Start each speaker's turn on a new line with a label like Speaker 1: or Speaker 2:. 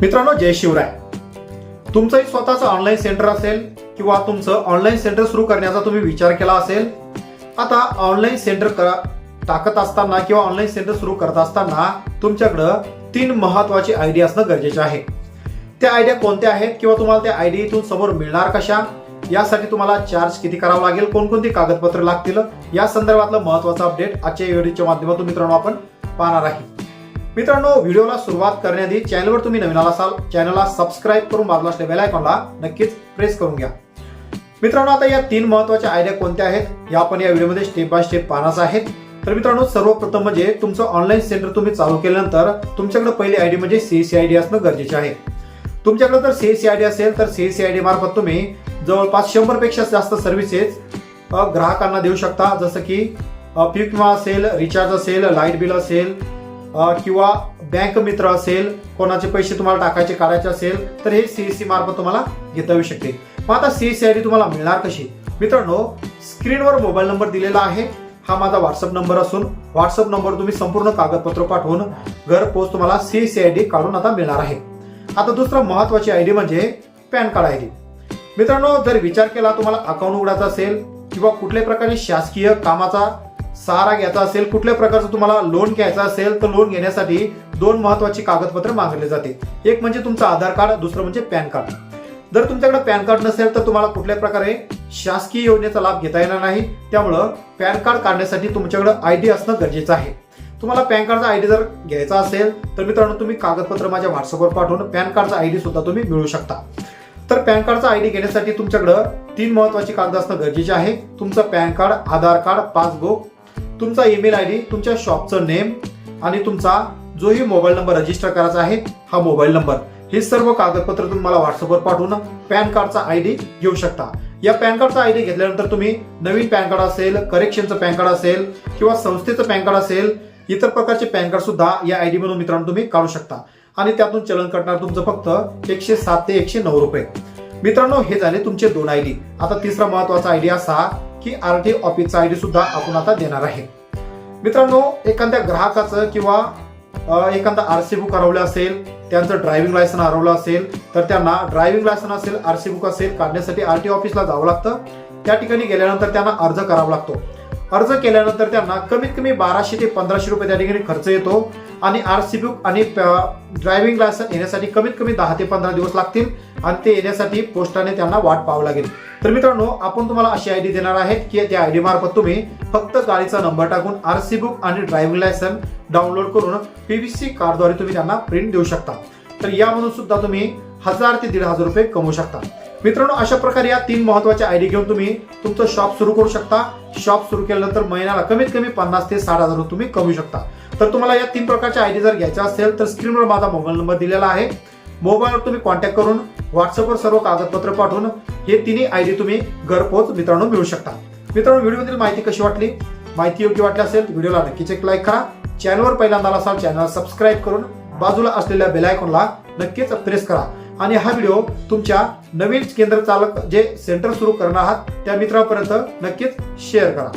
Speaker 1: मित्रांनो, जय शिवराय. तुमचंही स्वतःचं ऑनलाईन सेंटर असेल किंवा तुमचं ऑनलाईन सेंटर सुरू करण्याचा तुम्ही विचार केला असेल. आता ऑनलाईन सेंटर टाकत असताना किंवा ऑनलाईन सेंटर सुरू करत असताना तुमच्याकडं 3 महत्वाची आयडिया असणं गरजेचे आहे. त्या आयडिया कोणत्या आहेत किंवा तुम्हाला त्या आयडिया इथून समोर मिळणार कशा, यासाठी तुम्हाला चार्ज किती करावा लागेल, कोणकोणती कागदपत्र लागतील, या संदर्भातलं महत्वाचं अपडेट आजच्या व्हिडिओच्या माध्यमातून मित्रांनो आपण पाहणार आहे. मित्रांनो, व्हिडिओला सुरुवात करण्याआधी चॅनलवर तुम्ही नवीन असाल चॅनलला सबस्क्राईब करून बाजूला असलेल्या बेल आयकॉनला नक्कीच प्रेस करून घ्या. मित्रांनो, आता या 3 महत्वाच्या आयडिया कोणत्या आहेत या आपण या व्हिडिओमध्ये स्टेप बाय स्टेप पाहणार आहेत. तर मित्रांनो, सर्वप्रथम म्हणजे तुमचं ऑनलाईन सेंटर तुम्ही चालू केल्यानंतर तुमच्याकडे पहिली आयडी म्हणजे सीएससी आयडी असणं गरजेचे आहे. तुमच्याकडे जर सीएससी आयडी असेल तर सीएससी आयडी मार्फत तुम्ही जवळपास 100 पेक्षा जास्त सर्व्हिसेस ग्राहकांना देऊ शकता. जसं की पीक विमा असेल, रिचार्ज असेल, लाईट बिल असेल किंवा बँक मित्र असेल, कोणाचे पैसे तुम्हाला टाकायचे काढायचे असेल तर हे सीएससी मार्फत तुम्हाला घेता येऊ शकते. मग आता सीएससी आयडी तुम्हाला मिळणार कशी? मित्रांनो, स्क्रीनवर मोबाईल नंबर दिलेला आहे. हा माझा व्हॉट्सअप नंबर असून व्हॉट्सअप नंबर तुम्ही संपूर्ण कागदपत्र पाठवून घरपोच तुम्हाला सीएससी आयडी काढून आता मिळणार आहे. आता दुसरा महत्वाची आयडी म्हणजे पॅन कार्ड आयडी. मित्रांनो, जर विचार केला तुम्हाला अकाउंट उघडायचं असेल किंवा कुठल्याही प्रकारचे शासकीय कामाचा सहारा घ्यायचा असेल, कुठल्याही प्रकारचं तुम्हाला लोन घ्यायचं असेल तर लोन घेण्यासाठी 2 महत्वाची कागदपत्र मागितले जाते. एक म्हणजे तुमचं आधार कार्ड, दुसरं म्हणजे पॅन कार्ड. जर तुमच्याकडे पॅन कार्ड नसेल तर तुम्हाला कुठल्याही प्रकारे शासकीय योजनेचा लाभ घेता येणार नाही. त्यामुळं पॅन कार्ड काढण्यासाठी तुमच्याकडे आयडी असणं गरजेचं आहे. तुम्हाला पॅन कार्डचा आयडी जर घ्यायचा असेल तर मित्रांनो, तुम्ही कागदपत्र माझ्या व्हॉट्सअपवर पाठवून पॅन कार्डचा आयडी सुद्धा तुम्ही मिळवू शकता. तर पॅन कार्डचा आयडी घेण्यासाठी तुमच्याकडे 3 महत्वाची कागद असणं गरजेचे आहे. तुमचं पॅन कार्ड, आधार कार्ड, पासबुक, तुमचा ईमेल आयडी, तुमच्या शॉपचं नेम आणि तुमचा जोही मोबाईल नंबर रजिस्टर करायचा आहे हा मोबाईल नंबर. हे सर्व कागदपत्र तुम्ही मला व्हॉट्सअपवर पाठवून पॅन कार्डचा आयडी घेऊ शकता. या पॅन कार्डचा आयडी घेतल्यानंतर तुम्ही नवीन पॅन कार्ड असेल, करेक्शनचं पॅन कार्ड असेल किंवा संस्थेचं पॅन कार्ड असेल, इतर प्रकारचे पॅन कार्ड सुद्धा या आयडी म्हणून मित्रांनो तुम्ही काढू शकता. आणि त्यातून चलन कटणार तुमचं फक्त 107 ते 109 रुपये. मित्रांनो, हे झाले तुमचे 2 आयडी. आता तिसरा महत्वाचा आयडी असा की आरटीओ ऑफिसचा आयडी सुद्धा आपण आता देणार आहे. मित्रांनो, एखाद्या ग्राहकाचं किंवा एखादा आरसी बुक हरवलं असेल, त्यांचं ड्रायव्हिंग लायसन हरवलं असेल तर त्यांना ड्रायव्हिंग लायसन असेल, आरसी बुक असेल काढण्यासाठी आरटीओ ऑफिसला जावं लागतं. त्या ठिकाणी गेल्यानंतर त्यांना अर्ज करावा लागतो. अर्ज केल्यानंतर त्यांना कमीत कमी 1200 ते 1500 रुपये त्या ठिकाणी खर्च येतो. आणि आरसी बुक आणि ड्रायव्हिंग लायसन येण्यासाठी कमीत कमी 10 ते 15 दिवस लागतील आणि ते येण्यासाठी पोस्टाने त्यांना वाट पाहावं लागेल. तर मित्रांनो, आपण तुम्हाला अशी आयडी देणार आहेत की त्या आयडी मार्फत तुम्ही फक्त गाडीचा नंबर टाकून आरसी बुक आणि ड्रायव्हिंग लायसन डाउनलोड करून पीव्हीसी कार्डद्वारे तुम्ही त्यांना प्रिंट देऊ शकता. तर यामधून सुद्धा तुम्ही 1000 ते 1500 रुपये कमवू शकता. मित्रांनो, अशा प्रकारे या 3 महत्वाच्या आयडी घेऊन तुम्ही तुमचं शॉप सुरू करू शकता. शॉप सुरू केल्यानंतर महिन्याला कमीत कमी 50 ते 60,000 तुम्ही कमवू शकता. तर तुम्हाला या 3 प्रकारच्या आयडी जर घ्यायच्या असेल तर स्क्रीनवर माझा मोबाईल नंबर दिलेला आहे. मोबाईलवर तुम्ही कॉन्टॅक्ट करून व्हॉट्सअपवर सर्व कागदपत्र पाठवून हे 3 आयडी तुम्ही घरपोच मित्रांनो मिळू शकता. मित्रांनो, व्हिडिओमधील माहिती कशी वाटली? माहिती योग्य वाटली असेल व्हिडिओला नक्कीच एक लाईक करा. चॅनलवर पहिल्यांदा असाल चॅनल सबस्क्राईब करून बाजूला असलेल्या बेल आयकॉनला नक्कीच प्रेस करा. आणि हा व्हिडिओ तुमच्या नवीन केंद्र चालक जे सेंटर सुरू करणार आहात त्या मित्रांपर्यंत नक्कीच शेअर करा.